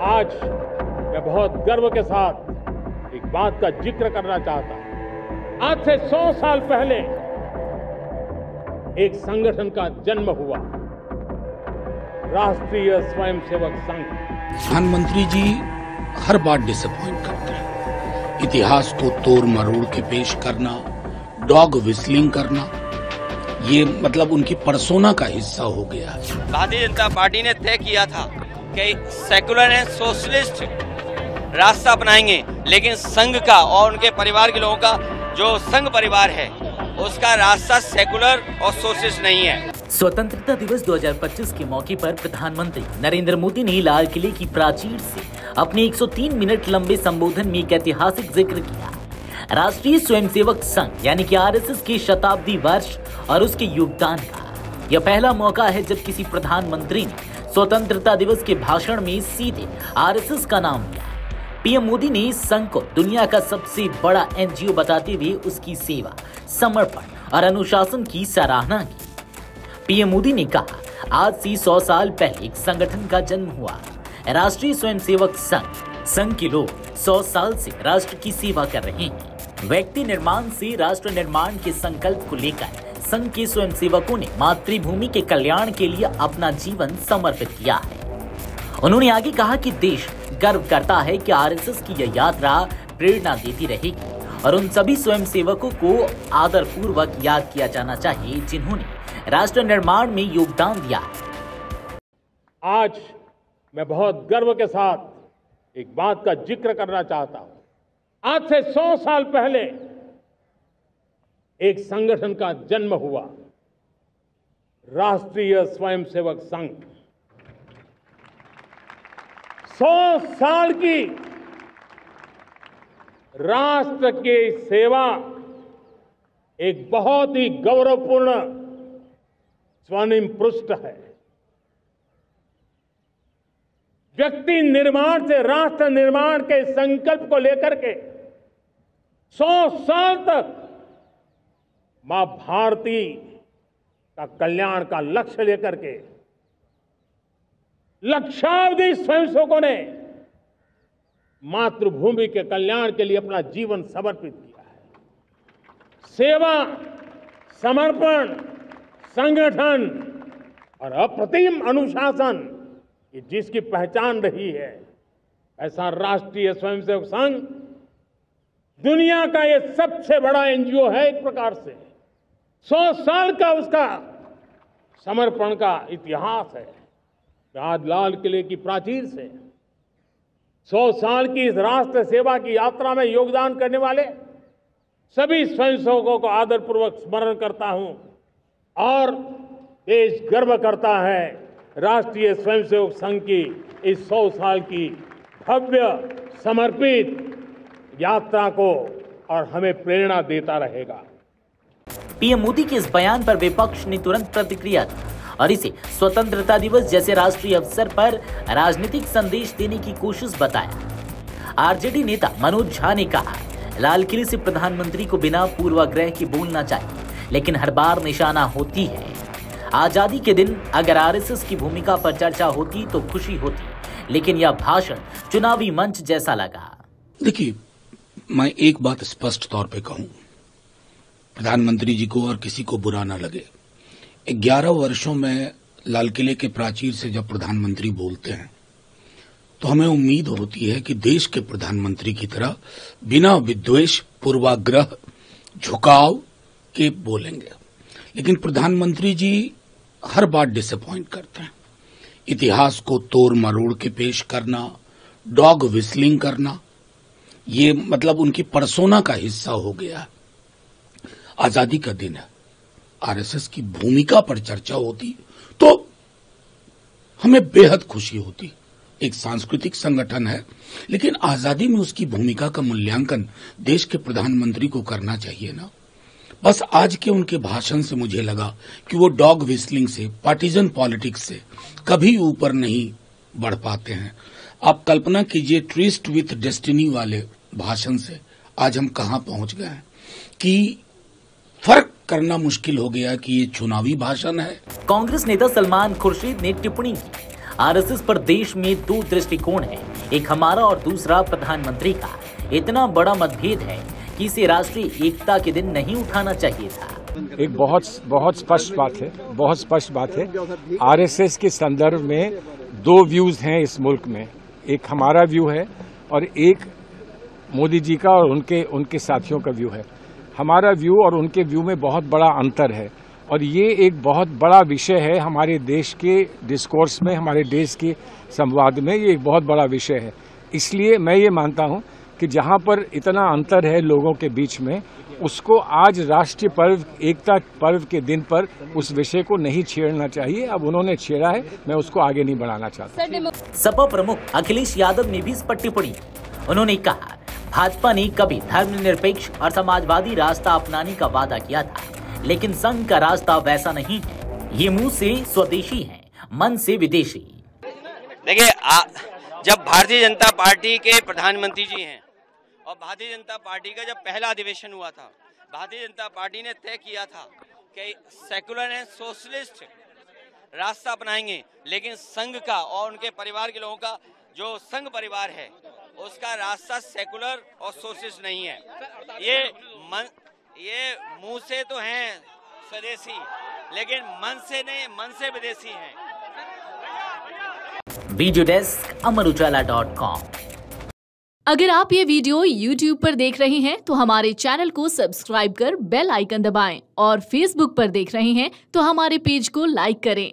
आज मैं बहुत गर्व के साथ एक बात का जिक्र करना चाहता हूं। आज से 100 साल पहले एक संगठन का जन्म हुआ, राष्ट्रीय स्वयंसेवक संघ। प्रधानमंत्री जी हर बार डिसअपॉइंट करते हैं। इतिहास को तोड़ मरोड़ के पेश करना, डॉग विस्लिंग करना, ये मतलब उनकी पर्सोना का हिस्सा हो गया है। भारतीय जनता पार्टी ने तय किया था कि सेकुलर एंड सोशलिस्ट रास्ता अपनाएंगे, लेकिन संघ का और उनके परिवार के लोगों का जो संघ परिवार है उसका रास्ता सेकुलर और सोशलिस्ट नहीं है। स्वतंत्रता दिवस 2025 के मौके पर प्रधानमंत्री नरेंद्र मोदी ने लाल किले की प्राचीर से अपने 103 मिनट लंबे संबोधन में एक ऐतिहासिक जिक्र किया। राष्ट्रीय स्वयंसेवक संघ यानी कि आरएसएस के शताब्दी वर्ष और उसके योगदान का यह पहला मौका है जब किसी प्रधानमंत्री ने स्वतंत्रता दिवस के भाषण में सीधे आरएसएस का नाम लिया। पीएम मोदी ने इस संघ को दुनिया का सबसे बड़ा एनजीओ बताते हुए उसकी सेवा, समर्पण और अनुशासन की सराहना की। पीएम मोदी ने कहा, आज से 100 साल पहले एक संगठन का जन्म हुआ, राष्ट्रीय स्वयंसेवक संघ। संघ के लोग 100 साल से राष्ट्र की सेवा कर रहे हैं। व्यक्ति निर्माण से राष्ट्र निर्माण के संकल्प को लेकर संघ के स्वयंसेवकों ने मातृभूमि के कल्याण के लिए अपना जीवन समर्पित किया है। उन्होंने आगे कहा कि देश गर्व करता है कि आरएसएस की यह यात्रा प्रेरणा देती रहेगी और उन सभी स्वयंसेवकों को आदरपूर्वक याद किया जाना चाहिए जिन्होंने राष्ट्र निर्माण में योगदान दिया। आज मैं बहुत गर्व के साथ एक बात का जिक्र करना चाहता हूं। आज से 100 साल पहले एक संगठन का जन्म हुआ, राष्ट्रीय स्वयंसेवक संघ। 100 साल की राष्ट्र की सेवा एक बहुत ही गौरवपूर्ण स्वर्णिम पृष्ठ है। व्यक्ति निर्माण से राष्ट्र निर्माण के संकल्प को लेकर के 100 साल तक मां भारती का कल्याण का लक्ष्य लेकर के लक्षावधि स्वयंसेवकों ने मातृभूमि के कल्याण के लिए अपना जीवन समर्पित किया है। सेवा, समर्पण, संगठन और अप्रतिम अनुशासन ये जिसकी पहचान रही है, ऐसा राष्ट्रीय स्वयंसेवक संघ दुनिया का ये सबसे बड़ा एनजीओ है। एक प्रकार से 100 साल का उसका समर्पण का इतिहास है। आज लाल किले की प्राचीर से 100 साल की इस राष्ट्र सेवा की यात्रा में योगदान करने वाले सभी स्वयंसेवकों को आदरपूर्वक स्मरण करता हूं और देश गर्व करता है राष्ट्रीय स्वयंसेवक संघ की इस 100 साल की भव्य समर्पित यात्रा को, और हमें प्रेरणा देता रहेगा। पीएम मोदी के इस बयान पर विपक्ष ने तुरंत प्रतिक्रिया दी और इसे स्वतंत्रता दिवस जैसे राष्ट्रीय अवसर पर राजनीतिक संदेश देने की कोशिश बताया। आरजेडी नेता मनोज झा ने कहा, लाल किले से प्रधानमंत्री को बिना पूर्वाग्रह के बोलना चाहिए, लेकिन हर बार निशाना होती है। आजादी के दिन अगर आरएसएस की भूमिका पर चर्चा होती तो खुशी होती, लेकिन यह भाषण चुनावी मंच जैसा लगा। देखिए, मैं एक बात स्पष्ट तौर पे कहूं, प्रधानमंत्री जी को और किसी को बुरा ना लगे। 11 वर्षों में लाल किले के प्राचीर से जब प्रधानमंत्री बोलते हैं तो हमें उम्मीद होती है कि देश के प्रधानमंत्री की तरह बिना विद्वेष, पूर्वाग्रह, झुकाव के बोलेंगे। लेकिन प्रधानमंत्री जी हर बार डिसअपॉइंट करते हैं। इतिहास को तोड़ मरोड़ के पेश करना, डॉग विस्लिंग करना, ये मतलब उनकी पर्सोना का हिस्सा हो गया है। आजादी का दिन है, आरएसएस की भूमिका पर चर्चा होती तो हमें बेहद खुशी होती। एक सांस्कृतिक संगठन है, लेकिन आजादी में उसकी भूमिका का मूल्यांकन देश के प्रधानमंत्री को करना चाहिए ना। बस आज के उनके भाषण से मुझे लगा कि वो डॉग विस्लिंग से, पार्टीजन पॉलिटिक्स से कभी ऊपर नहीं बढ़ पाते हैं। आप कल्पना कीजिए, ट्विस्ट विथ डेस्टिनी वाले भाषण से आज हम कहां पहुंच गए हैं कि फर्क करना मुश्किल हो गया कि ये चुनावी भाषण है। कांग्रेस नेता सलमान खुर्शीद ने टिप्पणी की, आरएसएस पर देश में दो दृष्टिकोण है, एक हमारा और दूसरा प्रधानमंत्री का। इतना बड़ा मतभेद है कि इसे राष्ट्रीय एकता के दिन नहीं उठाना चाहिए था। एक बहुत स्पष्ट बात है। आरएसएस के संदर्भ में दो व्यूज हैं इस मुल्क में, एक हमारा व्यू है और एक मोदी जी का और उनके साथियों का व्यू है। हमारा व्यू और उनके व्यू में बहुत बड़ा अंतर है और ये एक बहुत बड़ा विषय है हमारे देश के डिस्कोर्स में, हमारे देश के संवाद में। ये एक बहुत बड़ा विषय है। इसलिए मैं ये मानता हूँ कि जहाँ पर इतना अंतर है लोगों के बीच में, उसको आज राष्ट्रीय पर्व, एकता पर्व के दिन पर उस विषय को नहीं छेड़ना चाहिए। अब उन्होंने छेड़ा है, मैं उसको आगे नहीं बढ़ाना चाहता। सपा प्रमुख अखिलेश यादव ने भी इस पर टिप्पणी। उन्होंने कहा, भाजपा ने कभी धर्मनिरपेक्ष और समाजवादी रास्ता अपनाने का वादा किया था, लेकिन संघ का रास्ता वैसा नहीं है। ये मुंह से स्वदेशी है, मन से विदेशी। देखिए, जब भारतीय जनता पार्टी के प्रधानमंत्री जी हैं और भारतीय जनता पार्टी का जब पहला अधिवेशन हुआ था, भारतीय जनता पार्टी ने तय किया था कि सेकुलर एंड सोशलिस्ट रास्ता अपनाएंगे, लेकिन संघ का और उनके परिवार के लोगों का जो संघ परिवार है उसका रास्ता सेकुलर और सोशलिस्ट नहीं है। ये मुंह से तो हैं स्वदेशी, लेकिन मन से नहीं, मन से विदेशी हैं। वीडियो डेस्क अमरउजाला.com। अगर आप ये वीडियो YouTube पर देख रहे हैं तो हमारे चैनल को सब्सक्राइब कर बेल आइकन दबाएं और Facebook पर देख रहे हैं तो हमारे पेज को लाइक करें।